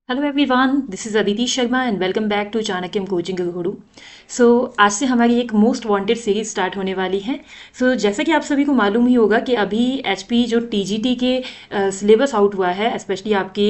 Hello everyone, this is Aditi Sharma and welcome back to Chanakyam coaching Guru. So आज से हमारी एक मोस्ट वांटेड सीरीज स्टार्ट होने वाली है। जैसा कि आप सभी को मालूम ही होगा कि अभी एचपी जो टीजीटी के सिलेबस आउट हुआ है, स्पेशली आपके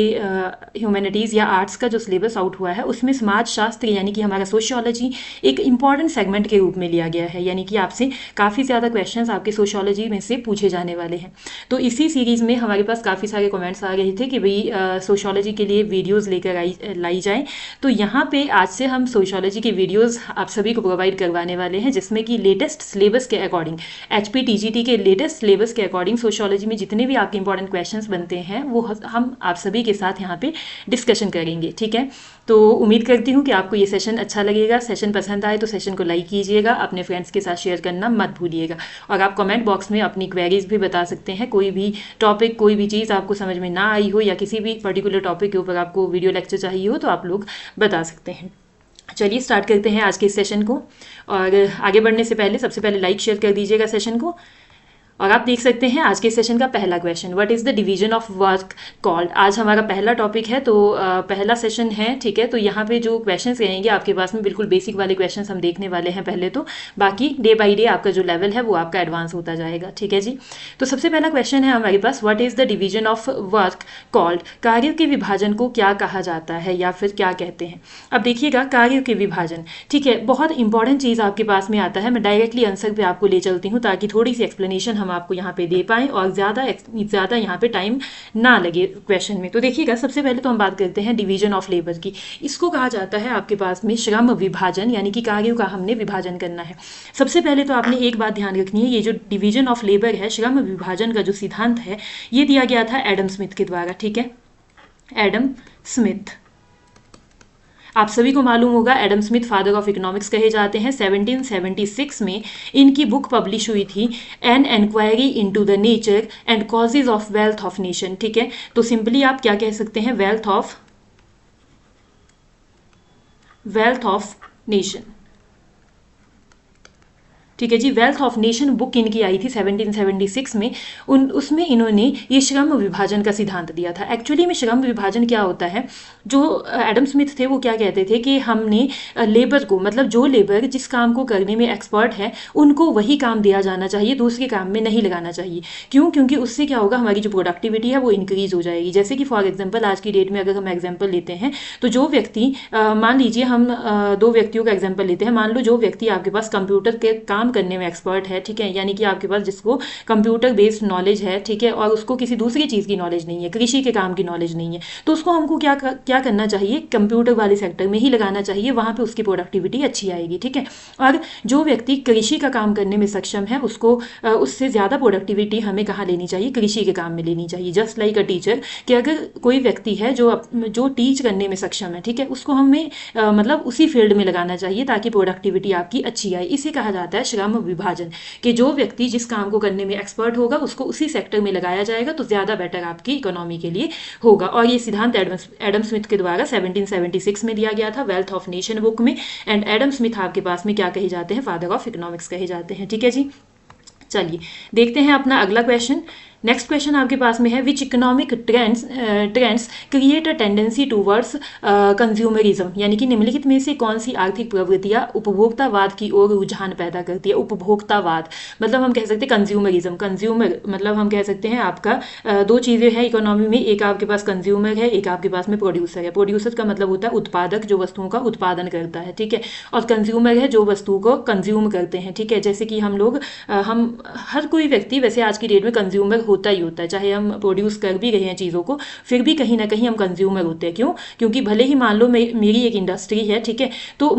ह्यूमैनिटीज़ या आर्ट्स का जो सिलेबस आउट हुआ है उसमें समाज शास्त्र यानी कि हमारा सोशियोलॉजी एक इंपॉर्टेंट सेगमेंट के रूप में लिया गया है। यानी कि आपसे काफ़ी ज़्यादा क्वेश्चंस आपके सोशियोलॉजी में से पूछे जाने वाले हैं। तो इसी सीरीज़ में हमारे पास काफ़ी सारे कमेंट्स आ रहे थे कि भाई सोशियोलॉजी के लिए वीडियोज़ लेकर लाई जाए। तो यहाँ पे आज से हम सोशियोलॉजी के वीडियोस आप सभी को प्रोवाइड करवाने वाले हैं, जिसमें कि लेटेस्ट सिलेबस के अकॉर्डिंग एचपी टीजीटी के लेटेस्ट सिलेबस के अकॉर्डिंग सोशियोलॉजी में जितने भी आपके इंपॉर्टेंट क्वेश्चंस बनते हैं वो हम आप सभी के साथ यहाँ पे डिस्कशन करेंगे। ठीक है, तो उम्मीद करती हूँ कि आपको ये सेशन अच्छा लगेगा। सेशन पसंद आए तो सेशन को लाइक कीजिएगा, अपने फ्रेंड्स के साथ शेयर करना मत भूलिएगा। और आप कमेंट बॉक्स में अपनी क्वेरीज भी बता सकते हैं। कोई भी टॉपिक, कोई भी चीज़ आपको समझ में ना आई हो या किसी भी पर्टिकुलर टॉपिक के ऊपर आपको वीडियो लेक्चर चाहिए हो तो आप लोग बता सकते हैं। चलिए स्टार्ट करते हैं आज के इस सेशन को। और आगे बढ़ने से पहले सबसे पहले लाइक शेयर कर दीजिएगा सेशन को। और आप देख सकते हैं आज के सेशन का पहला question, what is the division of work called. आज हमारा पहला टॉपिक है, तो पहला सेशन है। ठीक है, तो यहाँ पे जो क्वेश्चंस रहेंगे आपके पास में बिल्कुल बेसिक वाले क्वेश्चंस हम देखने वाले हैं पहले तो। बाकी डे बाय डे आपका जो लेवल है वो आपका एडवांस होता जाएगा। ठीक है जी, तो सबसे पहला क्वेश्चन है हमारे पास, what is the division of work called. कार्य के विभाजन को क्या कहा जाता है या फिर क्या कहते हैं। अब देखिएगा, कार्य के विभाजन, ठीक है, बहुत इंपॉर्टेंट चीज़ आपके पास में आता है। मैं डायरेक्टली आंसर पे आपको ले चलती हूँ ताकि थोड़ी सी एक्सप्लेनेशन हम आपको यहाँ पे दे पाएं और ज़्यादा यहाँ पे टाइम ना लगे क्वेश्चन में। तो देखिएगा, सबसे पहले तो हम बात करते हैं डिवीजन ऑफ लेबर की। इसको कहा जाता है आपके पास में श्रम विभाजन, यानी कि कार्यों का हमने विभाजन करना है। सबसे पहले तो आपने एक बात ध्यान रखनी है, ये जो डिवीजन ऑफ लेबर है, श्रम विभाजन का जो सिद्धांत है, ये दिया गया था एडम स्मिथ के द्वारा। ठीक है, एडम स्मिथ, आप सभी को मालूम होगा Adam Smith father of economics कहे जाते हैं। 1776 में इनकी बुक पब्लिश हुई थी, an enquiry into the nature and causes of wealth of nation. ठीक है, तो सिंपली आप क्या कह सकते हैं, वेल्थ ऑफ नेशन। ठीक है जी, वेल्थ ऑफ नेशन बुक इनकी आई थी 1776 में। उसमें इन्होंने ये श्रम विभाजन का सिद्धांत दिया था। एक्चुअली में श्रम विभाजन क्या होता है, जो एडम स्मिथ थे वो क्या कहते थे कि हमने लेबर को, मतलब जो लेबर जिस काम को करने में एक्सपर्ट है उनको वही काम दिया जाना चाहिए, दूसरे काम में नहीं लगाना चाहिए। क्यों? क्योंकि उससे क्या होगा, हमारी जो प्रोडक्टिविटी है वो इंक्रीज हो जाएगी। जैसे कि फॉर एग्जाम्पल आज की डेट में अगर हम एग्जाम्पल लेते हैं तो जो व्यक्ति मान लीजिए हम दो व्यक्तियों का एग्जाम्पल लेते हैं। मान लो जो व्यक्ति आपके पास कंप्यूटर के काम करने में एक्सपर्ट है, ठीक है, यानी कि आपके पास जिसको कंप्यूटर बेस्ड नॉलेज है, ठीक है, और उसको किसी दूसरी चीज़ की नॉलेज नहीं है, कृषि के काम की नॉलेज नहीं है, तो उसको हमको क्या करना चाहिए, कंप्यूटर वाले सेक्टर में ही लगाना चाहिए, वहाँ पे उसकी प्रोडक्टिविटी अच्छी आएगी। ठीक है, और जो व्यक्ति कृषि का काम करने में सक्षम है उसको उससे ज़्यादा प्रोडक्टिविटी हमें कहाँ लेनी चाहिए, कृषि के काम में लेनी चाहिए। जस्ट लाइक अ टीचर, कि अगर कोई व्यक्ति है जो टीच करने में सक्षम है, ठीक है, उसको हमें मतलब उसी फील्ड में लगाना चाहिए ताकि प्रोडक्टिविटी आपकी अच्छी आए। इसे कहा जाता है श्रम विभाजन, कि जो व्यक्ति जिस काम को करने में एक्सपर्ट होगा उसको उसी सेक्टर में लगाया जाएगा तो ज़्यादा बेटर आपकी इकोनॉमी के लिए होगा। और ये सिद्धांत एडम स्मिथ के द्वारा 1776 में दिया गया था, वेल्थ ऑफ नेशन बुक में। एंड एडम स्मिथ आपके पास में क्या कहे जाते हैं, फादर ऑफ इकोनॉमिक्स कहे जाते हैं। ठीक है जी, चलिए देखते हैं अपना अगला क्वेश्चन। नेक्स्ट क्वेश्चन आपके पास में है, which economic trends create a tendency towards consumerism, यानी कि निम्नलिखित में से कौन सी आर्थिक प्रवृत्तियां उपभोक्तावाद की ओर रुझान पैदा करती है। उपभोक्तावाद मतलब हम कह सकते हैं कंज्यूमरिज्म, कंज्यूमर मतलब हम कह सकते हैं आपका दो चीज़ें हैं इकोनॉमी में, एक आपके पास कंज्यूमर है, एक आपके पास में प्रोड्यूसर है। प्रोड्यूसर का मतलब होता है उत्पादक, जो वस्तुओं का उत्पादन करता है। ठीक है, और कंज्यूमर है जो वस्तु को कंज्यूम करते हैं। ठीक है, जैसे कि हम लोग हम हर कोई व्यक्ति वैसे आज की डेट में कंज्यूमर होता ही होता है, चाहे हम प्रोड्यूस कर भी रहे हैं चीज़ों को, फिर भी कहीं ना कहीं हम कंज्यूमर होते हैं। क्यों? क्योंकि भले ही मान लो मेरी एक इंडस्ट्री है, ठीक है, तो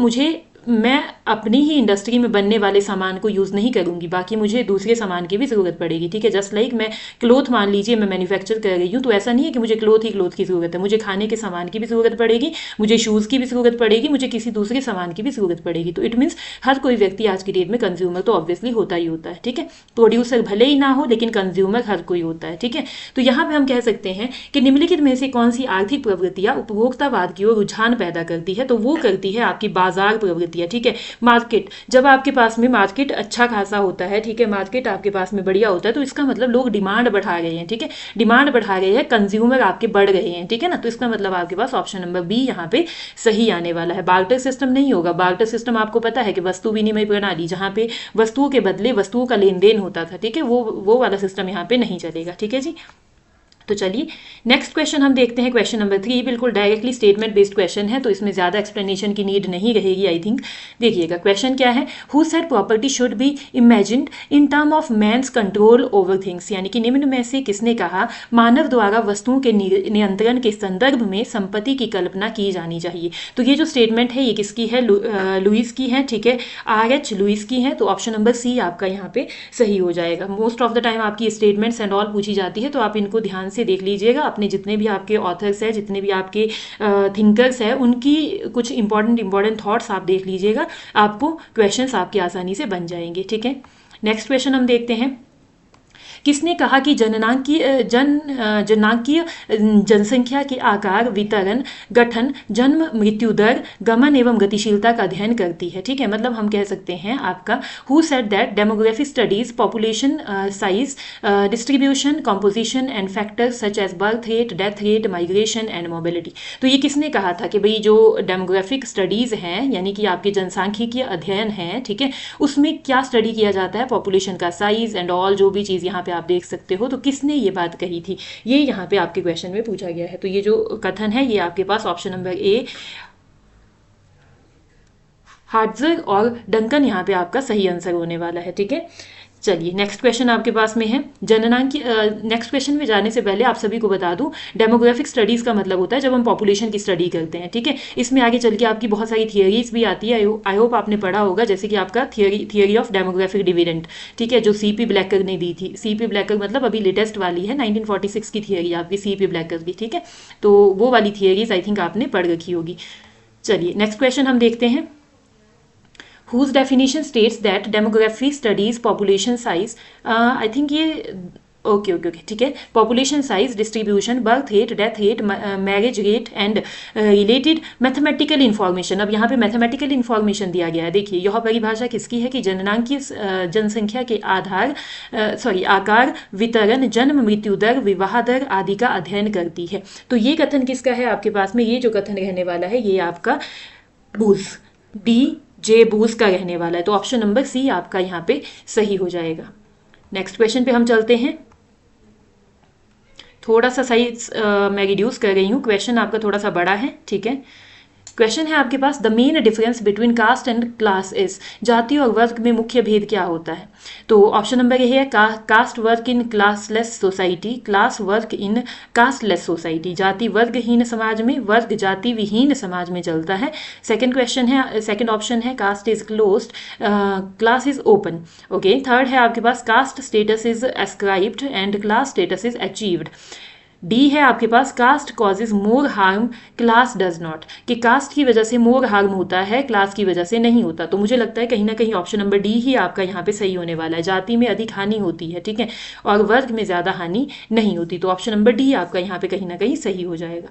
मैं अपनी ही इंडस्ट्री में बनने वाले सामान को यूज़ नहीं करूँगी, बाकी मुझे दूसरे सामान की भी ज़रूरत पड़ेगी। ठीक है, जस्ट लाइक मैं क्लोथ मान लीजिए मैं मैन्युफैक्चर कर रही हूँ, तो ऐसा नहीं है कि मुझे क्लोथ की ज़रूरत है, मुझे खाने के सामान की भी ज़रूरत पड़ेगी, मुझे शूज़ की भी ज़रूरत पड़ेगी, मुझे किसी दूसरे सामान की भी ज़रूरत पड़ेगी। तो इट मीन्स हर कोई व्यक्ति आज की डेट में कंज्यूमर तो ऑब्वियसली होता ही होता है। ठीक है, प्रोड्यूसर भले ही ना हो लेकिन कंज्यूमर हर कोई होता है। ठीक है, तो यहाँ पे हम कह सकते हैं कि निम्नलिखित में से कौन सी आर्थिक प्रवृत्तियाँ उपभोक्तावाद की ओर रुझान पैदा करती है, तो वो करती है आपकी बाजार प्रवृत्तियाँ। होती है, ठीक है। मार्केट, जब आपके पास में मार्केट अच्छा खासा होता है, ठीक है, मार्केट आपके पास में बढ़िया होता है, तो इसका मतलब लोग डिमांड बढ़ा रहे हैं, ठीक है, डिमांड बढ़ा रहे हैं, कंज्यूमर आपके बढ़ रहे हैं, ठीक है ना। तो इसका मतलब आपके पास ऑप्शन नंबर बी यहाँ पे सही आने वाला है। बार्टर सिस्टम नहीं होगा। बार्टर सिस्टम आपको पता है कि वस्तु विनिमय प्रणाली, जहाँ पे वस्तुओं के बदले वस्तुओं का लेन देन होता था, ठीक है, वो वाला सिस्टम यहाँ पे नहीं चलेगा, ठीक है जी। तो चलिए नेक्स्ट क्वेश्चन हम देखते हैं, क्वेश्चन नंबर 3, बिल्कुल डायरेक्टली स्टेटमेंट बेस्ड क्वेश्चन है, तो इसमें ज़्यादा एक्सप्लेनेशन की नीड नहीं रहेगी आई थिंक। देखिएगा क्वेश्चन क्या है, who said property should be imagined in term of man's control over things, यानी कि निम्न में से किसने कहा मानव द्वारा वस्तुओं के नियंत्रण के संदर्भ में संपत्ति की कल्पना की जानी चाहिए। तो ये जो स्टेटमेंट है ये किसकी है, लुइस की है, ठीक है, R.H. लुइस की है। तो ऑप्शन नंबर सी आपका यहाँ पे सही हो जाएगा। मोस्ट ऑफ द टाइम आपकी स्टेटमेंट्स एंड ऑल पूछी जाती है, तो आप इनको ध्यान से देख लीजिएगा। अपने जितने भी आपके ऑथर्स हैं, जितने भी आपके थिंकर्स हैं, उनकी कुछ इंपॉर्टेंट थॉट्स आप देख लीजिएगा, आपको क्वेश्चंस आपके आसानी से बन जाएंगे, ठीक है। नेक्स्ट क्वेश्चन हम देखते हैं, किसने कहा कि जननांकीय जनसंख्या के आकार, वितरण, गठन, जन्म मृत्यु दर, गमन एवं गतिशीलता का अध्ययन करती है, ठीक है। मतलब हम कह सकते हैं आपका who said that demographic studies population size, distribution, composition and factors such as birth rate, death rate, migration and mobility. तो ये किसने कहा था कि भाई जो डेमोग्राफिक स्टडीज हैं, यानी कि आपके जनसांख्यिकीय अध्ययन है, ठीक है, उसमें क्या स्टडी किया जाता है, पॉपुलेशन का साइज एंड ऑल जो भी चीज़ यहाँ पे आप देख सकते हो। तो किसने ये बात कही थी, ये यहाँ पे आपके क्वेश्चन में पूछा गया है। तो ये जो कथन है ये आपके पास ऑप्शन नंबर ए हार्ट्जर और डंकन यहाँ पे आपका सही आंसर होने वाला है, ठीक है। चलिए नेक्स्ट क्वेश्चन आपके पास में है जननांकी। नेक्स्ट क्वेश्चन में जाने से पहले आप सभी को बता दूं, डेमोग्राफिक स्टडीज़ का मतलब होता है जब हम पॉपुलेशन की स्टडी करते हैं, ठीक है। इसमें आगे चल के आपकी बहुत सारी थियरीज भी आती है, आई होप आपने पढ़ा होगा, जैसे कि आपका थियरी ऑफ डेमोग्राफिक डिविडेंड, ठीक है, जो C.P. ब्लैकर ने दी थी। C.P. ब्लैकर मतलब अभी लेटेस्ट वाली है, 1946 की थियरी आपकी C.P. ब्लैकर की, ठीक है। तो वो वाली थियरीज आई थिंक आपने पढ़ रखी होगी। चलिए नेक्स्ट क्वेश्चन हम देखते हैं, whose definition states that demography studies population size, I think ये ओके, ठीक है, population size, distribution, birth rate, death rate, marriage rate and related mathematical information. अब यहाँ पे मैथमेटिकल इन्फॉर्मेशन दिया गया है। देखिए यह परिभाषा किसकी है कि जननांकीय जनसंख्या के आकार, वितरण, जन्म मृत्यु दर, विवाह दर आदि का अध्ययन करती है। तो ये कथन किसका है आपके पास में, ये जो कथन रहने वाला है ये आपका बूस, D.J. बूस का रहने वाला है। तो ऑप्शन नंबर सी आपका यहाँ पे सही हो जाएगा। नेक्स्ट क्वेश्चन पे हम चलते हैं, थोड़ा सा साइज मैं रिड्यूस कर रही हूँ, क्वेश्चन आपका थोड़ा सा बड़ा है, ठीक है। क्वेश्चन है आपके पास, the main difference between caste and class is, जाति और वर्ग में मुख्य भेद क्या होता है। तो ऑप्शन नंबर ये है caste work in classless society, class work in casteless society, जाति वर्गहीन समाज में, वर्ग जाति विहीन समाज में चलता है। सेकंड क्वेश्चन है, सेकंड ऑप्शन है caste is closed, class is open, okay. Third है आपके पास caste status is ascribed and class status is achieved. D है आपके पास caste causes more harm, class does not, कि कास्ट की वजह से मोर हार्म होता है, क्लास की वजह से नहीं होता। तो मुझे लगता है कहीं ना कहीं ऑप्शन नंबर डी ही आपका यहाँ पे सही होने वाला है। जाति में अधिक हानि होती है, ठीक है, और वर्ग में ज़्यादा हानि नहीं होती। तो ऑप्शन नंबर डी आपका यहाँ पे कहीं ना कहीं सही हो जाएगा।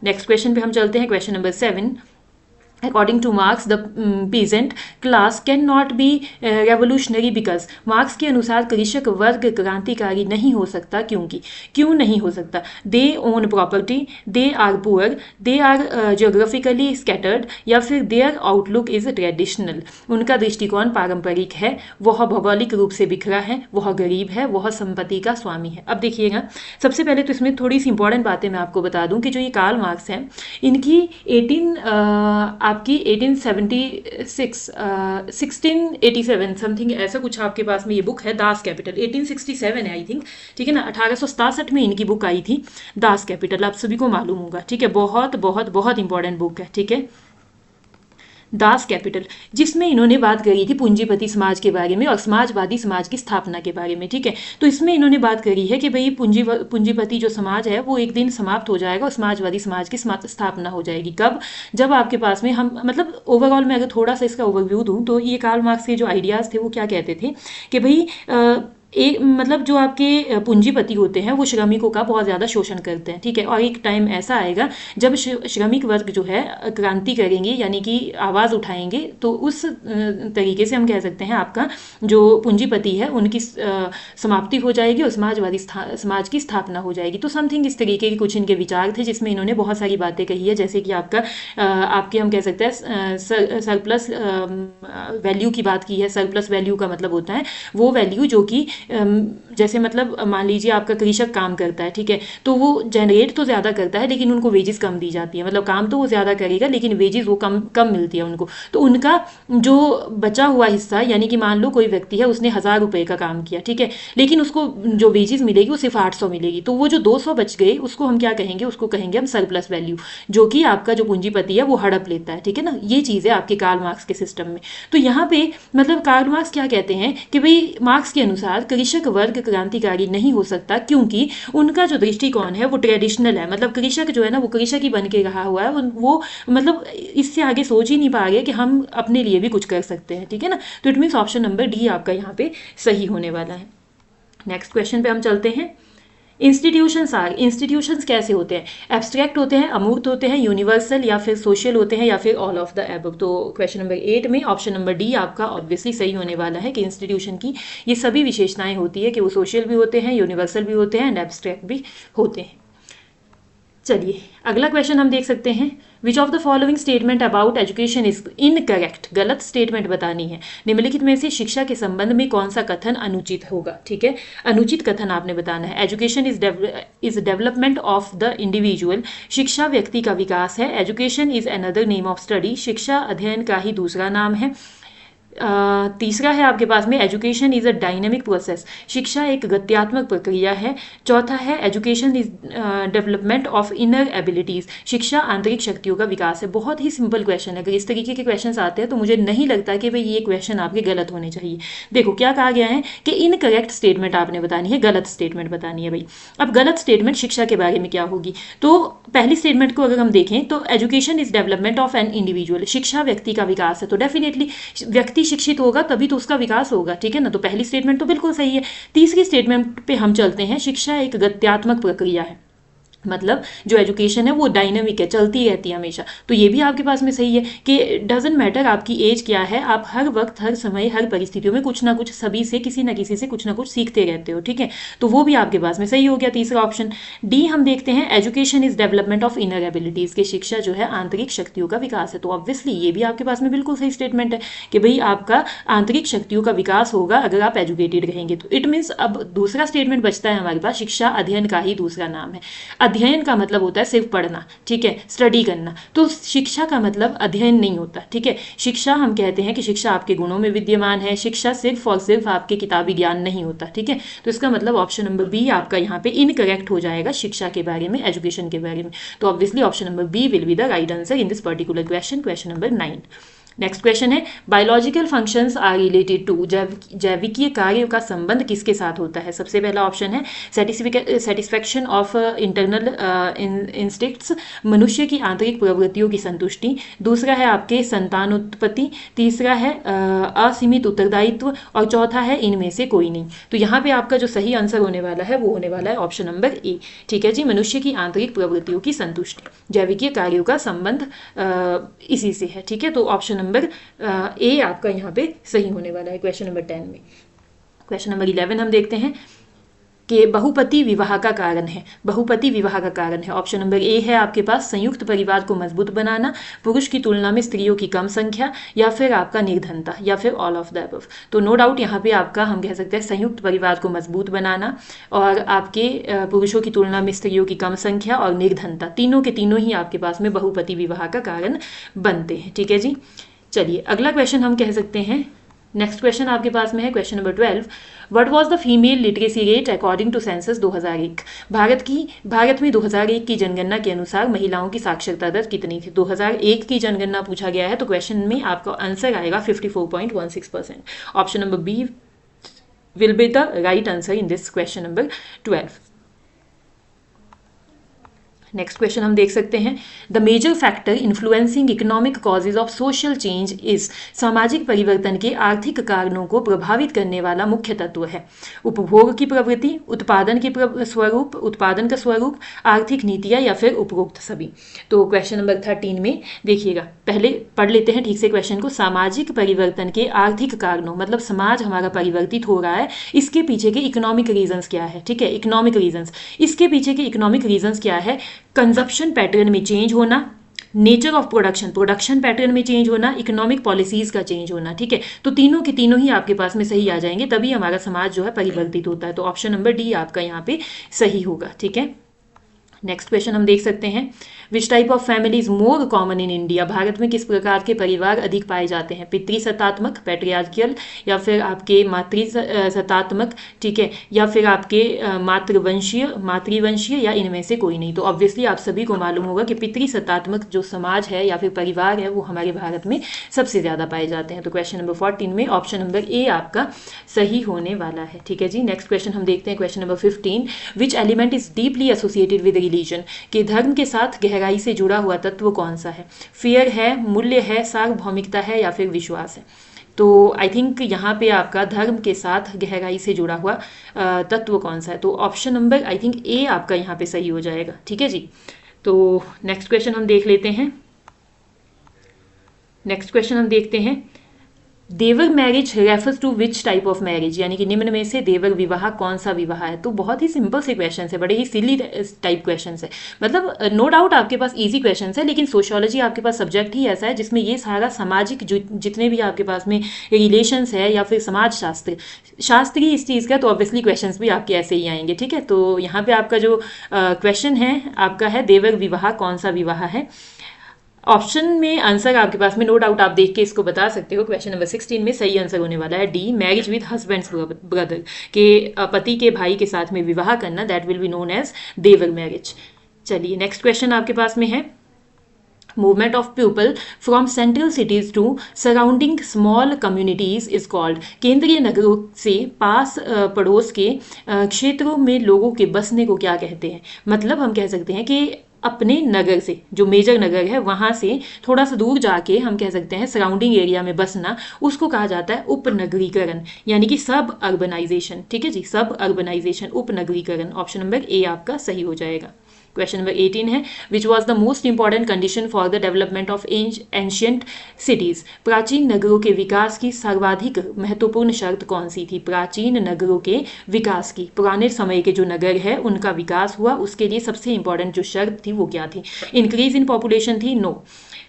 नेक्स्ट क्वेश्चन पे हम चलते हैं, question number 7, According to Marx, the peasant class cannot be revolutionary because marks के अनुसार कृषक वर्ग क्रांतिकारी नहीं हो सकता, क्योंकि क्यों नहीं हो सकता, they own property, they are poor, they are geographically scattered, या फिर देयर आउटलुक इज ट्रेडिशनल, उनका दृष्टिकोण पारंपरिक है, वह भौगोलिक रूप से बिखरा है, वह गरीब है, वह संपत्ति का स्वामी है। अब देखिएगा, सबसे पहले तो इसमें थोड़ी सी इंपॉर्टेंट बातें मैं आपको बता दूं कि जो ये कार्ल मार्क्स हैं, इनकी 1687 समथिंग ऐसा कुछ आपके पास में ये बुक है, दास कैपिटल, 1867 है आई थिंक, ठीक है ना। 1867 में इनकी बुक आई थी दास कैपिटल, आप सभी को मालूम होगा, ठीक है। बहुत बहुत बहुत इंपॉर्टेंट बुक है, ठीक है, दास कैपिटल, जिसमें इन्होंने बात करी थी पूंजीपति समाज के बारे में और समाजवादी समाज की स्थापना के बारे में, ठीक है। तो इसमें इन्होंने बात करी है कि भाई पूंजीपति जो समाज है वो एक दिन समाप्त हो जाएगा और समाजवादी समाज की स्थापना हो जाएगी। कब, जब आपके पास में हम मतलब ओवरऑल में अगर थोड़ा सा इसका ओवरव्यू दूं तो ये कार्ल मार्क्स के जो आइडियाज़ थे वो क्या कहते थे कि भाई एक मतलब जो आपके पूंजीपति होते हैं वो श्रमिकों का बहुत ज़्यादा शोषण करते हैं, ठीक है। और एक टाइम ऐसा आएगा जब श्रमिक वर्ग जो है क्रांति करेंगे, यानी कि आवाज़ उठाएंगे, तो उस तरीके से हम कह सकते हैं आपका जो पूंजीपति है उनकी समाप्ति हो जाएगी और समाजवादी समाज की स्थापना हो जाएगी। तो समथिंग इस तरीके के कुछ इनके विचार थे, जिसमें इन्होंने बहुत सारी बातें कही है, जैसे कि आपका आपके हम कह सकते हैं सरप्लस वैल्यू की बात की है। सरप्लस वैल्यू का मतलब होता है वो वैल्यू जो कि जैसे मतलब मान लीजिए आपका कृषक काम करता है, ठीक है, तो वो जनरेट तो ज़्यादा करता है लेकिन उनको वेजेस कम दी जाती है। मतलब काम तो वो ज़्यादा करेगा लेकिन वेजेस वो कम कम मिलती है उनको। तो उनका जो बचा हुआ हिस्सा, यानी कि मान लो कोई व्यक्ति है उसने 1,000 रुपये का काम किया, ठीक है, लेकिन उसको जो वेजेस मिलेगी वो सिर्फ 800 मिलेगी। तो वो जो 200 बच गए उसको हम क्या कहेंगे, उसको कहेंगे हम सरप्लस वैल्यू, जो कि आपका जो पूंजीपति है वो हड़प लेता है, ठीक है ना। ये चीज़ है आपके कार्ल मार्क्स के सिस्टम में। तो यहाँ पे मतलब कार्ल मार्क्स क्या कहते हैं कि भाई मार्क्स के अनुसार कृषक वर्ग क्रांतिकारी नहीं हो सकता, क्योंकि उनका जो दृष्टिकोण है वो ट्रेडिशनल है। मतलब कृषक जो है ना वो कृषक ही बन के रहा हुआ है, वो मतलब इससे आगे सोच ही नहीं पा रहे कि हम अपने लिए भी कुछ कर सकते हैं, ठीक है ना। तो it means option number D आपका यहाँ पे सही होने वाला है। नेक्स्ट क्वेश्चन पे हम चलते हैं। इंस्टीट्यूशंस कैसे होते हैं, एब्स्ट्रैक्ट होते हैं, अमूर्त होते हैं, यूनिवर्सल या फिर सोशल होते हैं, या फिर ऑल ऑफ द एबव। तो क्वेश्चन नंबर 8 में ऑप्शन नंबर डी आपका ऑब्वियसली सही होने वाला है कि इंस्टीट्यूशन की ये सभी विशेषताएं होती है कि वो सोशल भी होते हैं, यूनिवर्सल भी होते हैं एंड एब्स्ट्रैक्ट भी होते हैं। चलिए अगला क्वेश्चन हम देख सकते हैं। विच of the following statement about education is incorrect, गलत स्टेटमेंट बतानी है। निम्नलिखित में से शिक्षा के संबंध में कौन सा कथन अनुचित होगा, ठीक है। अनुचित कथन आपने बताना है। Education is development of the individual, शिक्षा व्यक्ति का विकास है। Education is another name of study, शिक्षा अध्ययन का ही दूसरा नाम है। तीसरा है आपके पास में education is a dynamic process, शिक्षा एक गत्यात्मक प्रक्रिया है। चौथा है education is development of inner abilities, शिक्षा आंतरिक शक्तियों का विकास है। बहुत ही सिंपल क्वेश्चन है। अगर इस तरीके के क्वेश्चन आते हैं तो मुझे नहीं लगता कि भाई ये क्वेश्चन आपके गलत होने चाहिए। देखो क्या कहा गया है कि इनकरेक्ट स्टेटमेंट आपने बतानी है, गलत स्टेटमेंट बतानी है भाई। अब गलत स्टेटमेंट शिक्षा के बारे में क्या होगी, तो पहली स्टेटमेंट को अगर हम देखें तो education is development of an individual, शिक्षा व्यक्ति का विकास है। तो डेफिनेटली व्यक्ति शिक्षित होगा तभी तो उसका विकास होगा, ठीक है ना। तो पहली स्टेटमेंट तो बिल्कुल सही है। तीसरी स्टेटमेंट पे हम चलते हैं। शिक्षा एक गत्यात्मक प्रक्रिया है, मतलब जो एजुकेशन है वो डायनामिक है, चलती रहती है हमेशा। तो ये भी आपके पास में सही है कि डजेंट मैटर आपकी एज क्या है, आप हर वक्त हर समय हर परिस्थितियों में कुछ ना कुछ सभी से किसी ना किसी से कुछ ना कुछ सीखते रहते हो, ठीक है। तो वो भी आपके पास में सही हो गया तीसरा ऑप्शन। डी हम देखते हैं education is development of inner abilities, के शिक्षा जो है आंतरिक शक्तियों का विकास है। तो ऑब्वियसली ये भी आपके पास में बिल्कुल सही स्टेटमेंट है कि भाई आपका आंतरिक शक्तियों का विकास होगा अगर आप एजुकेटेड रहेंगे। तो इट मीन्स अब दूसरा स्टेटमेंट बचता है हमारे पास, शिक्षा अध्ययन का ही दूसरा नाम है। अध्ययन का मतलब होता है सिर्फ पढ़ना, ठीक है, स्टडी करना। तो शिक्षा का मतलब अध्ययन नहीं होता, ठीक है। शिक्षा हम कहते हैं कि शिक्षा आपके गुणों में विद्यमान है, शिक्षा सिर्फ और सिर्फ आपके किताबी ज्ञान नहीं होता, ठीक है। तो इसका मतलब ऑप्शन नंबर बी आपका यहाँ पे इनकरेक्ट हो जाएगा शिक्षा के बारे में, एजुकेशन के बारे में। तो obviously option number B will be the right answer in this particular question, question number 9। Next question है biological functions are related to, जैविकीय कार्य का संबंध किसके साथ होता है। सबसे पहला ऑप्शन है सेटिस्फैक्शन ऑफ इंटरनल इंस्टिंक्ट्स, मनुष्य की आंतरिक प्रवृत्तियों की संतुष्टि। दूसरा है आपके संतानोत्पत्ति। तीसरा है असीमित उत्तरदायित्व। और चौथा है इनमें से कोई नहीं। तो यहाँ पे आपका जो सही आंसर होने वाला है वो होने वाला है ऑप्शन नंबर ए, ठीक है जी, मनुष्य की आंतरिक प्रवृत्तियों की संतुष्टि, जैविकीय कार्यों का संबंध इसी से है, ठीक है। तो ऑप्शन नंबर ए आपका यहाँ पे सही होने वाला है क्वेश्चन नंबर 10 में। क्वेश्चन नंबर 11 हम देखते हैं कि बहुपति विवाह का कारण है। बहुपति विवाह का कारण है ऑप्शन नंबर ए है आपके पास संयुक्त परिवार को मजबूत बनाना, पुरुष की तुलना में स्त्रियों की कम संख्या, या फिर आपका निर्धनता, या फिर ऑल ऑफ द अबव। तो नो डाउट यहाँ पे आपका हम कह सकते हैं संयुक्त परिवार को मजबूत बनाना और आपके पुरुषों की तुलना में स्त्रियों की कम संख्या और निर्धनता, तीनों के तीनों ही आपके पास में बहुपति विवाह का कारण बनते हैं, ठीक है जी। चलिए अगला क्वेश्चन हम कह सकते हैं, नेक्स्ट क्वेश्चन आपके पास में है question number 12। What was the female literacy rate according to census 2001। भारत में 2001 की जनगणना के अनुसार महिलाओं की साक्षरता दर कितनी थी। 2001 की जनगणना पूछा गया है, तो क्वेश्चन में आपका आंसर आएगा 54.16%। Option number B will be the right answer in this question number 12। Next question हम देख सकते हैं, the major factor influencing economic causes of social change is, सामाजिक परिवर्तन के आर्थिक कारणों को प्रभावित करने वाला मुख्य तत्व है। उपभोग की प्रवृत्ति, उत्पादन के स्वरूप, उत्पादन का स्वरूप, आर्थिक नीतियां या फिर उपरोक्त सभी। तो क्वेश्चन नंबर 13 में देखिएगा, पहले पढ़ लेते हैं ठीक से क्वेश्चन को। सामाजिक परिवर्तन के आर्थिक कारणों, मतलब समाज हमारा परिवर्तित हो रहा है, इसके पीछे के इकोनॉमिक रीजंस क्या है, ठीक है, इकोनॉमिक रीजंस, इसके पीछे के इकोनॉमिक रीजंस क्या है, कंजप्शन पैटर्न में चेंज होना, nature of production, production pattern में चेंज होना, इकोनॉमिक पॉलिसीज का चेंज होना, ठीक है। तो तीनों के तीनों ही आपके पास में सही आ जाएंगे, तभी हमारा समाज जो है परिवर्तित होता है। तो ऑप्शन नंबर डी आपका यहाँ पे सही होगा, ठीक है। नेक्स्ट क्वेश्चन हम देख सकते हैं, विच type of family is more common in India, Bharat में किस प्रकार के परिवार अधिक पाए जाते हैं, पितृसत्तात्मक, पैट्रियार्कियल, या फिर आपके मातृसत्तात्मक, ठीक है, या फिर आपके मातृवंशीय, या इनमें से कोई नहीं। तो ऑब्वियसली आप सभी को मालूम होगा कि पितृसत्तात्मक जो समाज है या फिर परिवार है वो हमारे भारत में सबसे ज़्यादा पाए जाते हैं। तो क्वेश्चन नंबर 14 में ऑप्शन नंबर ए आपका सही होने वाला है, ठीक है जी। नेक्स्ट क्वेश्चन हम देखते हैं, question number 15, which element is deeply associated with religion, कि धर्म के साथ गहराई से जुड़ा हुआ तत्व कौन सा है, फियर है, मूल्य है, सार्वभौमिकता है, या फिर विश्वास है। तो आई थिंक यहाँ पे आपका धर्म के साथ गहराई से जुड़ा हुआ तत्व कौन सा है, तो ऑप्शन नंबर आई थिंक ए आपका यहाँ पे सही हो जाएगा, ठीक है जी। तो नेक्स्ट क्वेश्चन हम देख लेते हैं, नेक्स्ट क्वेश्चन हम देखते हैं, devar marriage refers to which type of marriage, यानी कि निम्न में से देवर विवाह कौन सा विवाह है। तो बहुत ही सिंपल से क्वेश्चन है, बड़े ही सिली टाइप क्वेश्चन है, मतलब नो डाउट आपके पास इजी क्वेश्चन है, लेकिन सोशियोलॉजी आपके पास सब्जेक्ट ही ऐसा है जिसमें ये सारा सामाजिक जितने भी आपके पास में रिलेशंस है या फिर समाज शास्त्र ही इस चीज़ का, तो ऑब्वियसली क्वेश्चन भी आपके ऐसे ही आएंगे, ठीक है। तो यहाँ पे आपका जो क्वेश्चन है आपका है देवर विवाह कौन सा विवाह है। ऑप्शन में आंसर आपके पास में नो डाउट आप देख के इसको बता सकते हो। क्वेश्चन नंबर 16 में सही आंसर होने वाला है D, marriage with husband's brother, के पति के भाई के साथ में विवाह करना, that will be known as devar marriage. चलिए नेक्स्ट क्वेश्चन आपके पास में है, movement of people from central cities to surrounding small communities is called, केंद्रीय नगरों से पास पड़ोस के क्षेत्रों में लोगों के बसने को क्या कहते हैं। मतलब हम कह सकते हैं कि अपने नगर से, जो मेजर नगर है वहाँ से थोड़ा सा दूर जाके हम कह सकते हैं सराउंडिंग एरिया में बसना, उसको कहा जाता है उपनगरीकरण, यानी कि सब अर्बनाइजेशन, ठीक है जी, सब अर्बनाइजेशन, उपनगरीकरण। ऑप्शन नंबर ए आपका सही हो जाएगा। क्वेश्चन नंबर 18 है, which was the most important condition for the development of ancient cities, प्राचीन नगरों के विकास की सर्वाधिक महत्वपूर्ण शर्त कौन सी थी। प्राचीन नगरों के विकास की, पुराने समय के जो नगर है उनका विकास हुआ, उसके लिए सबसे इंपॉर्टेंट जो शर्त थी वो क्या थी। इंक्रीज इन पॉपुलेशन थी, no.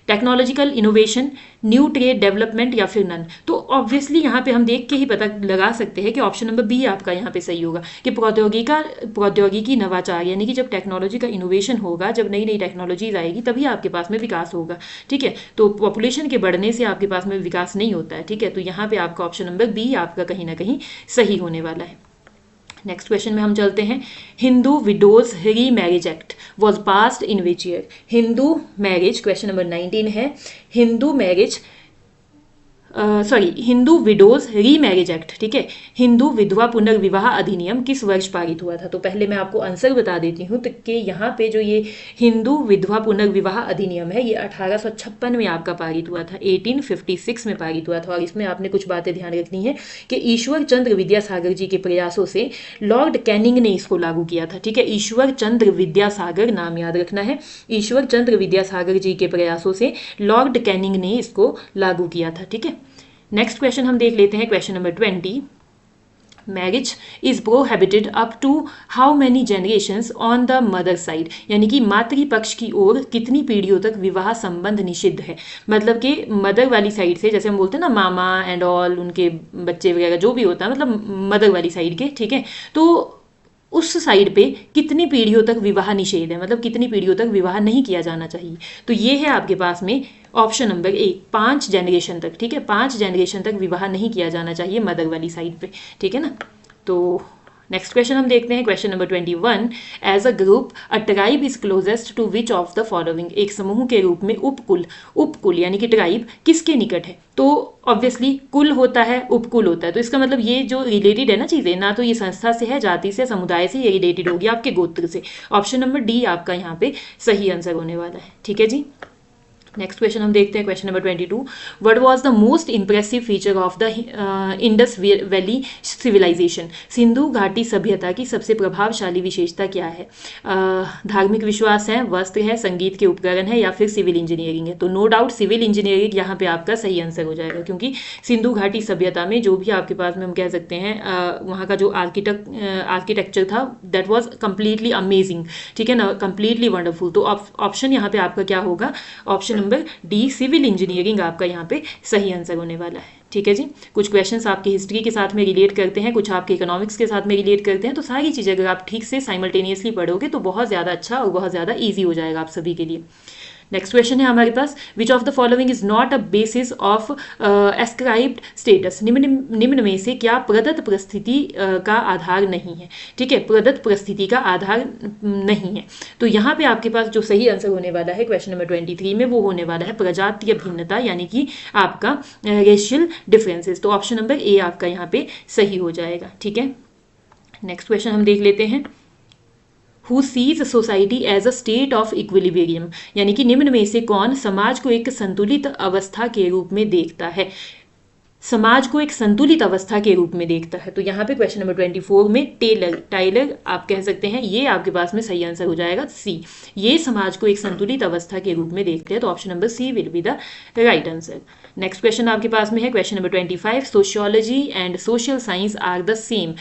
Technological innovation, new trade development, या फिर नन। तो ऑब्वियसली यहाँ पे हम देख के ही पता लगा सकते हैं कि ऑप्शन नंबर बी आपका यहाँ पे सही होगा, कि प्रौद्योगिकी नवाचार, यानी कि जब टेक्नोलॉजी का इनोवेशन होगा, जब नई नई टेक्नोलॉजीज आएगी तभी आपके पास में विकास होगा, ठीक है। तो पॉपुलेशन के बढ़ने से आपके पास में विकास नहीं होता है, ठीक है। तो यहाँ पे आपका ऑप्शन नंबर बी आपका कहीं ना कहीं सही होने वाला है। नेक्स्ट क्वेश्चन में हम चलते हैं, हिंदू विडोज री marriage act was passed in which year. Hindu marriage, question number 19 है, हिंदू मैरिज हिंदू विडोज री मैरिज एक्ट, ठीक है, हिंदू विधवा पुनर्विवाह अधिनियम किस वर्ष पारित हुआ था। तो पहले मैं आपको आंसर बता देती हूँ, तो कि यहाँ पे जो ये हिंदू विधवा पुनर्विवाह अधिनियम है ये 1856 में आपका पारित हुआ था, 1856 में पारित हुआ था। और इसमें आपने कुछ बातें ध्यान रखनी है कि ईश्वर चंद्र विद्यासागर जी के प्रयासों से लॉर्ड कैनिंग ने इसको लागू किया था, ठीक है। ईश्वर चंद्र विद्यासागर नाम याद रखना है, ईश्वर चंद्र विद्यासागर जी के प्रयासों से लॉर्ड कैनिंग ने इसको लागू किया था, ठीक है। नेक्स्ट क्वेश्चन हम देख लेते हैं, question number 20, marriage is prohibited up to how many generations on the mother side, यानी कि मातृपक्ष की ओर कितनी पीढ़ियों तक विवाह संबंध निषिद्ध है। मतलब कि मदर वाली साइड से, जैसे हम बोलते हैं ना मामा एंड ऑल, उनके बच्चे वगैरह जो भी होता है, मतलब मदर वाली साइड के, ठीक है। तो उस साइड पे कितनी पीढ़ियों तक विवाह निषेध है, मतलब कितनी पीढ़ियों तक विवाह नहीं किया जाना चाहिए। तो ये है आपके पास में ऑप्शन नंबर ए, 5 जनरेशन तक, ठीक है, 5 जनरेशन तक विवाह नहीं किया जाना चाहिए मदर वाली साइड पे, ठीक है ना। तो नेक्स्ट क्वेश्चन हम देखते हैं question number 21। As a group a tribe is closest to which of the following. एक समूह के रूप में उपकुल यानी कि ट्राइब किसके निकट है? तो ऑब्वियसली कुल होता है, उपकुल होता है, तो इसका मतलब ये जो रिलेटेड है ना चीजें, ना तो ये संस्था से है, जाति से, समुदाय से, ये रिलेटेड होगी आपके गोत्र से। ऑप्शन नंबर डी आपका यहाँ पे सही आंसर होने वाला है। ठीक है जी। नेक्स्ट क्वेश्चन हम देखते हैं question number 22। What was the most impressive feature of the Indus valley civilization. सिंधु घाटी सभ्यता की सबसे प्रभावशाली विशेषता क्या है? धार्मिक विश्वास है, वस्त्र है, संगीत के उपकरण है, या फिर सिविल इंजीनियरिंग है? तो नो डाउट सिविल इंजीनियरिंग यहाँ पे आपका सही आंसर हो जाएगा, क्योंकि सिंधु घाटी सभ्यता में जो भी आपके पास में हम कह सकते हैं वहाँ का जो आर्किटेक्चर था दैट वाज कंप्लीटली अमेजिंग। ठीक है ना, कंप्लीटली वंडरफुल। तो ऑप्शन यहाँ पे आपका क्या होगा? Option number D civil engineering आपका यहाँ पे सही आंसर होने वाला है। ठीक है जी। कुछ क्वेश्चंस आपकी हिस्ट्री के साथ में रिलेट करते हैं, कुछ आपके इकोनॉमिक्स के साथ में रिलेट करते हैं, तो सारी चीज़ें अगर आप ठीक से साइमल्टेनियसली पढ़ोगे तो बहुत ज़्यादा अच्छा और बहुत ज़्यादा ईजी हो जाएगा आप सभी के लिए। नेक्स्ट क्वेश्चन है हमारे पास, which of the following is not a basis of ascribed status. निम्न में से क्या प्रदत्त परिस्थिति का आधार नहीं है? ठीक है, प्रदत्त परिस्थिति का आधार नहीं है। तो यहाँ पे आपके पास जो सही आंसर होने वाला है क्वेश्चन नंबर 23 में, वो होने वाला है प्रजातीय भिन्नता, यानी कि आपका रेशियल डिफरेंसेस। तो ऑप्शन नंबर ए आपका यहाँ पे सही हो जाएगा। ठीक है। नेक्स्ट क्वेश्चन हम देख लेते हैं। Who sees society as a state of equilibrium, यानी कि निम्न में से कौन समाज को एक संतुलित अवस्था के रूप में देखता है? समाज को एक संतुलित अवस्था के रूप में देखता है। तो यहाँ पे क्वेश्चन नंबर 24 में टाइलर आप कह सकते हैं, ये आपके पास में सही आंसर हो जाएगा सी। ये समाज को एक संतुलित अवस्था के रूप में देखते हैं, तो option number C will be the right answer. Next question आपके पास में है question number 25। Sociology and social science are the same.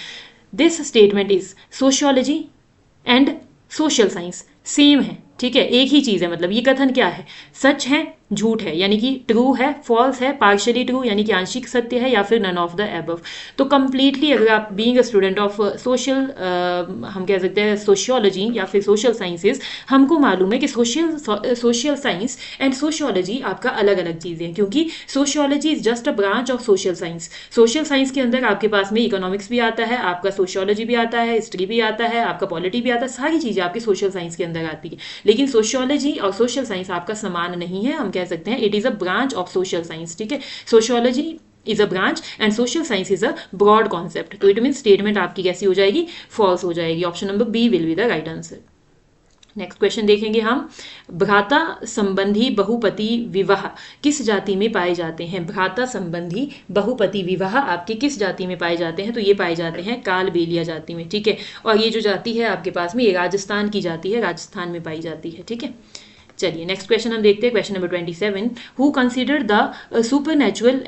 This statement is sociology and social science same है। ठीक है, एक ही चीज़ है। मतलब ये कथन क्या है? सच है, झूठ है, यानी कि ट्रू है, फॉल्स है, पार्शियली ट्रू यानी कि आंशिक सत्य है, या फिर नन ऑफ द एबव। तो कंप्लीटली अगर आप being a student of social हम कह सकते हैं सोशियोलॉजी या फिर सोशल साइंसेज, हमको मालूम है कि सोशल साइंस एंड सोशियोलॉजी आपका अलग अलग चीज़ें हैं, क्योंकि sociology is just a branch of social science. Social science के अंदर आपके पास में इकोनॉमिक्स भी आता है, आपका सोशियोलॉजी भी आता है, हिस्ट्री भी आता है, आपका पॉलिटी भी आता है, सारी चीज़ें आपकी सोशल साइंस के अंदर आती है। लेकिन सोशियोलॉजी और सोशल साइंस आपका समान नहीं है, हम कह सकते हैं it is a branch of social science. ठीक है, sociology is a branch and social science is a broad concept. तो इट मीन स्टेटमेंट आपकी कैसी हो जाएगी? फॉल्स हो जाएगी। Option number B will be the right answer. Next question देखेंगे हम। भ्राता संबंधी बहुपति विवाह किस जाति में पाए जाते हैं? भ्राता संबंधी बहुपति विवाह आपके किस जाति में पाए जाते हैं? तो ये पाए जाते हैं कालबेलिया जाति में। ठीक है, और ये जो जाति है आपके पास में, ये राजस्थान की जाति है, राजस्थान में पाई जाती है। ठीक है, चलिए नेक्स्ट क्वेश्चन हम देखते हैं question number 27। Who consider the supernatural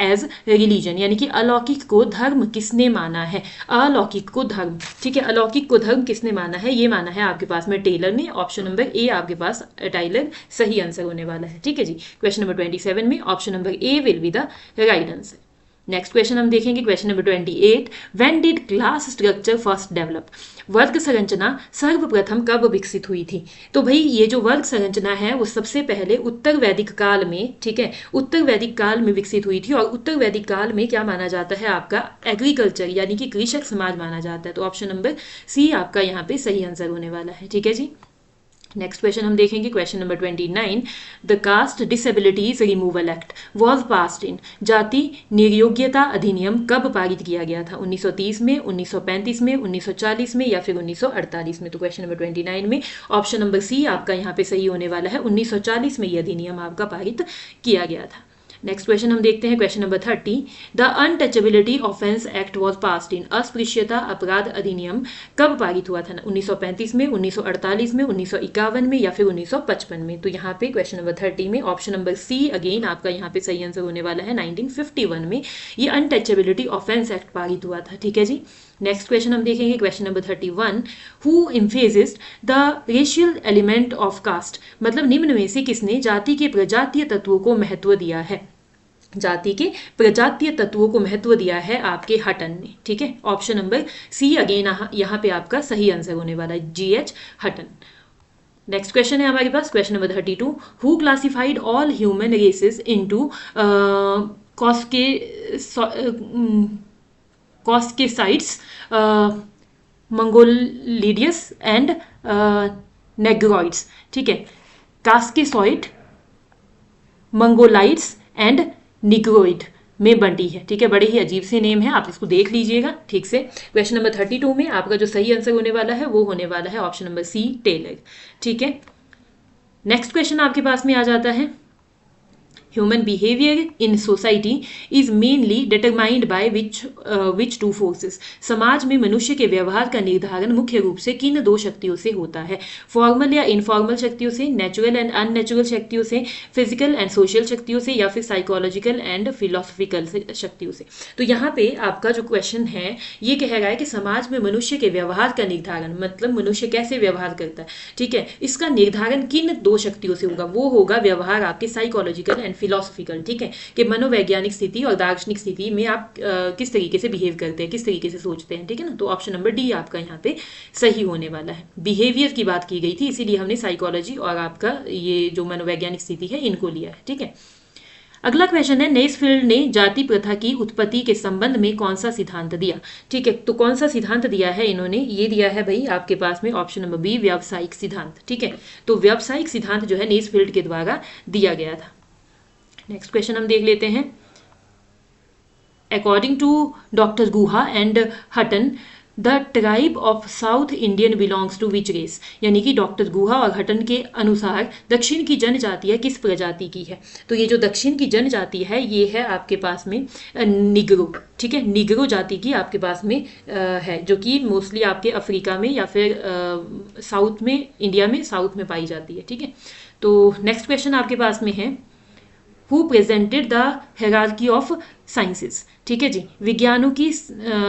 as religion, यानी कि अलौकिक को धर्म किसने माना है? अलौकिक को धर्म, ठीक है, अलौकिक को धर्म किसने माना है? ये माना है आपके पास में टेलर ने। ऑप्शन नंबर ए आपके पास टाइलर सही आंसर होने वाला है। ठीक है जी, क्वेश्चन नंबर 27 में option number A will be the right answer. Next question हम देखेंगे question number 28। When did class structure first develop? वर्ग संरचना सर्वप्रथम कब विकसित हुई थी? तो भाई ये जो वर्ग संरचना है वो सबसे पहले उत्तर वैदिक काल में, ठीक है, उत्तर वैदिक काल में विकसित हुई थी। और उत्तर वैदिक काल में क्या माना जाता है? आपका एग्रीकल्चर यानी कि कृषक समाज माना जाता है। तो ऑप्शन नंबर सी आपका यहाँ पे सही आंसर होने वाला है। ठीक है जी। नेक्स्ट क्वेश्चन हम देखेंगे question number 29। The caste disabilities removal act was passed in. जाति निर्योग्यता अधिनियम कब पारित किया गया था? 1930 में, 1935 में, 1940 में, या फिर 1948 में? तो क्वेश्चन नंबर 29 में ऑप्शन नंबर सी आपका यहाँ पे सही होने वाला है। 1940 में यह अधिनियम आपका पारित किया गया था। नेक्स्ट क्वेश्चन हम देखते हैं question number 30। The untouchability offence act was passed इन। अस्पृश्यता अपराध अधिनियम कब पारित हुआ था? 1935 में, 1948 में, 1951 में, या फिर 1955 में? तो यहाँ पे क्वेश्चन नंबर 30 में ऑप्शन नंबर सी अगेन आपका यहाँ पे सही आंसर होने वाला है। 1951 में ये अनटचेबिलिटी ऑफेंस एक्ट पारित हुआ था। ठीक है जी। नेक्स्ट क्वेश्चन हम देखेंगे question number 31। Who emphasis the racial element of caste? मतलब निम्न में से किसने जाति के प्रजातीय तत्वों को महत्व दिया है? जाति के प्रजातीय तत्वों को महत्व दिया है आपके हटन ने। ठीक है, ऑप्शन नंबर सी अगेन यहाँ पे आपका सही आंसर होने वाला है, GH हटन। नेक्स्ट क्वेश्चन है हमारे पास question number 32। Who classified all human races into Caucasoids, Mongoloids and Negroids. ठीक है, कास्केसॉइड, मंगोलाइड्स एंड निग्रोइड में बंटी है। ठीक है, बड़े ही अजीब से नेम है, आप इसको देख लीजिएगा ठीक से। क्वेश्चन नंबर 32 में आपका जो सही आंसर होने वाला है वो होने वाला है ऑप्शन नंबर सी, टेलर। ठीक है, नेक्स्ट क्वेश्चन आपके पास में आ जाता है, human behaviour in society is mainly determined by which two forces. समाज में मनुष्य के व्यवहार का निर्धारण मुख्य रूप से किन दो शक्तियों से होता है? फॉर्मल या इनफॉर्मल शक्तियों से, नेचुरल एंड अननेचुरल शक्तियों से, फिजिकल एंड सोशल शक्तियों से, या फिर साइकोलॉजिकल एंड फिलोसफिकल शक्तियों से। तो यहाँ पे आपका जो क्वेश्चन है ये कह रहा है कि समाज में मनुष्य के व्यवहार का निर्धारण, मतलब मनुष्य कैसे व्यवहार करता है, ठीक है, इसका निर्धारण किन दो शक्तियों से होगा? वो होगा व्यवहार आपके साइकोलॉजिकल एंड फिलोसफिकल। ठीक है, कि मनोवैज्ञानिक स्थिति और दार्शनिक स्थिति में आप किस तरीके से बिहेव करते हैं, किस तरीके से सोचते हैं। ठीक है ना, तो ऑप्शन नंबर डी आपका यहाँ पे सही होने वाला है। बिहेवियर की बात की गई थी, इसीलिए हमने साइकोलॉजी और आपका ये जो मनोवैज्ञानिक स्थिति है इनको लिया है। ठीक है, अगला क्वेश्चन है, नेस्फील्ड ने जाति प्रथा की उत्पत्ति के संबंध में कौन सा सिद्धांत दिया? ठीक है, तो कौन सा सिद्धांत दिया है इन्होंने? ये दिया है भाई आपके पास में ऑप्शन नंबर बी, व्यावसायिक सिद्धांत। ठीक है, तो व्यावसायिक सिद्धांत जो है नेस्फील्ड के द्वारा दिया गया था। नेक्स्ट क्वेश्चन हम देख लेते हैं, according to doctor Guha and Hutton the tribe of south Indian belongs to which race? यानी कि डॉक्टर गुहा और हटन के अनुसार दक्षिण की जनजातियां किस प्रजाति की है? तो ये जो दक्षिण की जनजाति है ये है आपके पास में निग्रो। ठीक है, निग्रो जाति की आपके पास में है, जो कि मोस्टली आपके अफ्रीका में या फिर साउथ में, इंडिया में साउथ में पाई जाती है। ठीक है, तो नेक्स्ट क्वेश्चन आपके पास में है, who presented the hierarchy of sciences? ठीक है जी, विज्ञानों की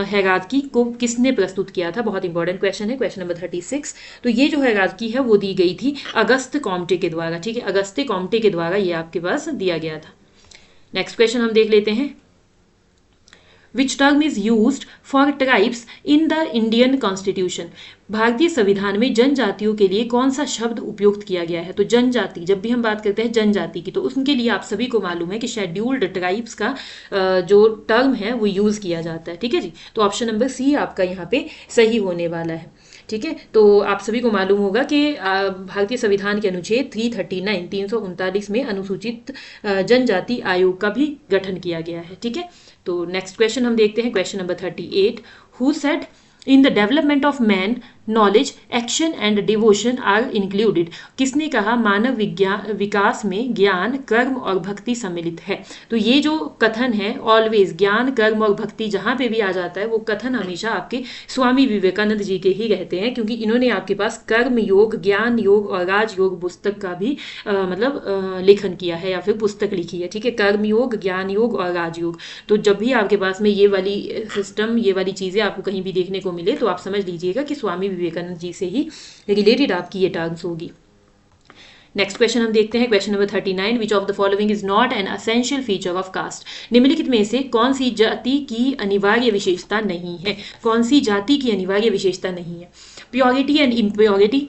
हायरार्की को किसने प्रस्तुत किया था? बहुत इंपॉर्टेंट क्वेश्चन है, क्वेश्चन नंबर 36। तो ये जो हायरार्की है वो दी गई थी अगस्त कॉम्टे के द्वारा। ठीक है, अगस्ते कॉम्टे के द्वारा ये आपके पास दिया गया था। नेक्स्ट क्वेश्चन हम देख लेते हैं, Which term is used for tribes in the Indian Constitution? भारतीय संविधान में जनजातियों के लिए कौन सा शब्द उपयुक्त किया गया है? तो जनजाति, जब भी हम बात करते हैं जनजाति की, तो उनके लिए आप सभी को मालूम है कि शेड्यूल्ड ट्राइब्स का जो टर्म है वो यूज किया जाता है। ठीक है जी, तो ऑप्शन नंबर सी आपका यहाँ पे सही होने वाला है। ठीक है, तो आप सभी को मालूम होगा कि भारतीय संविधान के अनुच्छेद 339 339 में अनुसूचित जनजाति आयोग का भी गठन किया गया है। ठीक है, तो नेक्स्ट क्वेश्चन हम देखते हैं, question number 38, who said in the development of man knowledge, action and devotion are included? किसने कहा मानव विकास में ज्ञान, कर्म और भक्ति सम्मिलित है? तो ये जो कथन है, ऑलवेज ज्ञान, कर्म और भक्ति जहां पे भी आ जाता है वो कथन हमेशा आपके स्वामी विवेकानंद जी के ही रहते हैं, क्योंकि इन्होंने आपके पास कर्म योग, ज्ञान योग और राजयोग पुस्तक का भी लेखन किया है या फिर पुस्तक लिखी है। ठीक है, कर्म योग, ज्ञान योग और राजयोग। तो जब भी आपके पास में ये वाली सिस्टम, ये वाली चीजें आपको कहीं भी देखने को मिले तो आप समझ लीजिएगा कि स्वामी विवेकानंद जी से ही रिलेटेड आपकी ये टर्म्स होगी। नेक्स्ट क्वेश्चन हम देखते हैं, question number 39, which of the following is not an essential feature of caste? निम्नलिखित में से कौन सी जाति की अनिवार्य विशेषता नहीं है? कौन सी जाति की अनिवार्य विशेषता नहीं है? प्योरिटी एंड इम्प्योरिटी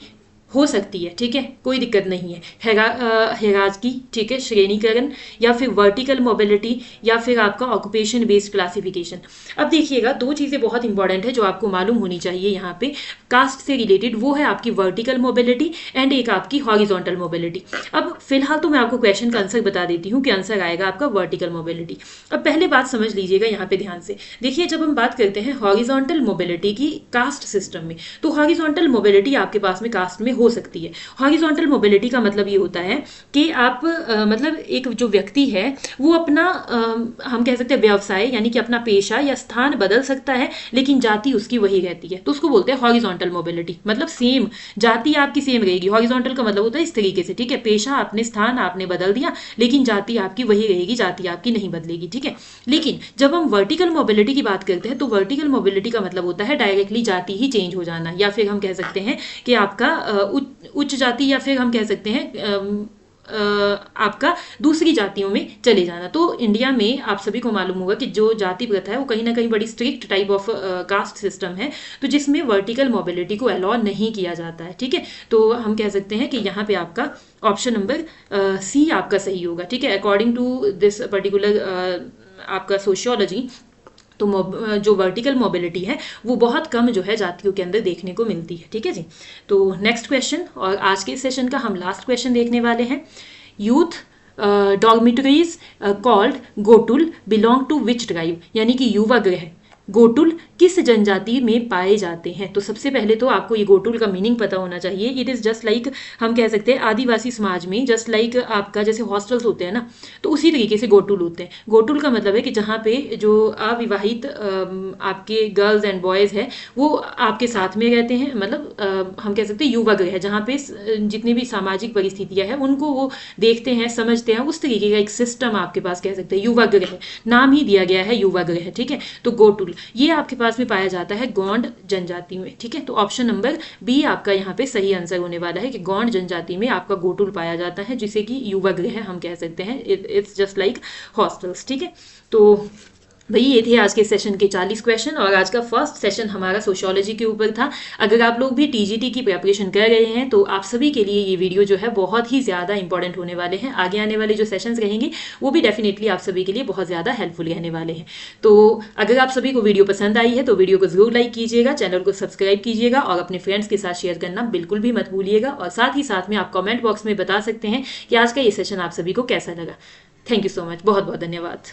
हो सकती है, ठीक है, कोई दिक्कत नहीं है। हेरार्की, ठीक है, श्रेणीकरण, या फिर वर्टिकल मोबिलिटी, या फिर आपका ऑक्यूपेशन बेस्ड क्लासिफिकेशन। अब देखिएगा, दो चीजें बहुत इंपॉर्टेंट है जो आपको मालूम होनी चाहिए यहाँ पे कास्ट से रिलेटेड, वो है आपकी वर्टिकल मोबिलिटी एंड एक आपकी हॉरिजॉन्टल मोबिलिटी। अब फिलहाल तो मैं आपको क्वेश्चन का आंसर बता देती हूँ कि आंसर आएगा आपका वर्टिकल मोबिलिटी। अब पहले बात समझ लीजिएगा यहाँ पे ध्यान से, देखिए जब हम बात करते हैं हॉरिजॉन्टल मोबिलिटी की कास्ट सिस्टम में, तो हॉरिजॉन्टल मोबिलिटी आपके पास में कास्ट में हो सकती है। हॉरिजॉन्टल मोबिलिटी का मतलब ये होता है कि आप मतलब एक जो व्यक्ति है वो अपना हम कह सकते हैं व्यवसाय यानी कि अपना पेशा या स्थान बदल सकता है, लेकिन जाति उसकी वही रहती है, तो उसको बोलते हैं हॉरिजॉन्टल मोबिलिटी। मतलब सेम जाति आपकी सेम रहेगी। हॉरिजॉन्टल का मतलब होता है इस तरीके से, ठीक है, पेशा आपने, स्थान आपने बदल दिया, लेकिन जाति आपकी वही रहेगी, जाति आपकी नहीं बदलेगी, ठीक है। लेकिन जब हम वर्टिकल मोबिलिटी की बात करते हैं तो वर्टिकल मोबिलिटी का मतलब होता है डायरेक्टली जाति ही चेंज हो जाना, या फिर हम कह सकते हैं कि आपका उच्च जाति, या फिर हम कह सकते हैं आपका दूसरी जातियों में चले जाना। तो इंडिया में आप सभी को मालूम होगा कि जो जाति प्रथा है वो कहीं ना कहीं बड़ी strict type of caste system है, तो जिसमें वर्टिकल मोबिलिटी को अलाउ नहीं किया जाता है, ठीक है। तो हम कह सकते हैं कि यहाँ पे आपका ऑप्शन नंबर सी आपका सही होगा, ठीक है, अकॉर्डिंग टू दिस पर्टिकुलर आपका सोशियोलॉजी। जो वर्टिकल मोबिलिटी है वो बहुत कम जो है जातियों के अंदर देखने को मिलती है। ठीक है जी। तो नेक्स्ट क्वेश्चन, और आज के सेशन का हम लास्ट क्वेश्चन देखने वाले हैं। Youth dormitories called Ghotul belong to which tribe, यानी कि युवा गृह गोटुल किस जनजाति में पाए जाते हैं। तो सबसे पहले तो आपको ये गोटुल का मीनिंग पता होना चाहिए। इट इज़ जस्ट लाइक, हम कह सकते हैं आदिवासी समाज में जस्ट लाइक आपका जैसे हॉस्टल्स होते हैं ना, तो उसी तरीके से गोटुल होते हैं। गोटुल का मतलब है कि जहाँ पे जो अविवाहित आपके गर्ल्स एंड बॉयज़ है वो आपके साथ में रहते हैं, मतलब हम कह सकते हैं युवा गृह, जहाँ पे जितनी भी सामाजिक परिस्थितियाँ हैं उनको वो देखते हैं, समझते हैं, उस तरीके का एक सिस्टम आपके पास कह सकते हैं युवा गृह, नाम ही दिया गया है युवा गृह। ठीक है, तो गोटुल ये आपके पास में पाया जाता है गोंड जनजाति में। ठीक है, तो ऑप्शन नंबर बी आपका यहाँ पे सही आंसर होने वाला है कि गोंड जनजाति में आपका गोटुल पाया जाता है, जिसे कि युवा गृह हम कह सकते हैं। It's just like hostels. ठीक है, तो भाई ये थे आज के सेशन के 40 क्वेश्चन, और आज का फर्स्ट सेशन हमारा सोशियोलॉजी के ऊपर था। अगर आप लोग भी टीजीटी की प्रिपरेशन कर रहे हैं तो आप सभी के लिए ये वीडियो जो है बहुत ही ज़्यादा इंपॉर्टेंट होने वाले हैं। आगे आने वाले जो सेशंस रहेंगे वो भी डेफिनेटली आप सभी के लिए बहुत ज़्यादा हेल्पफुल रहने वाले हैं। तो अगर आप सभी को वीडियो पसंद आई है तो वीडियो को ज़रूर लाइक कीजिएगा, चैनल को सब्सक्राइब कीजिएगा और अपने फ्रेंड्स के साथ शेयर करना बिल्कुल भी मत भूलिएगा। और साथ ही साथ में आप कॉमेंट बॉक्स में बता सकते हैं कि आज का ये सेशन आप सभी को कैसा लगा। थैंक यू सो मच, बहुत बहुत धन्यवाद।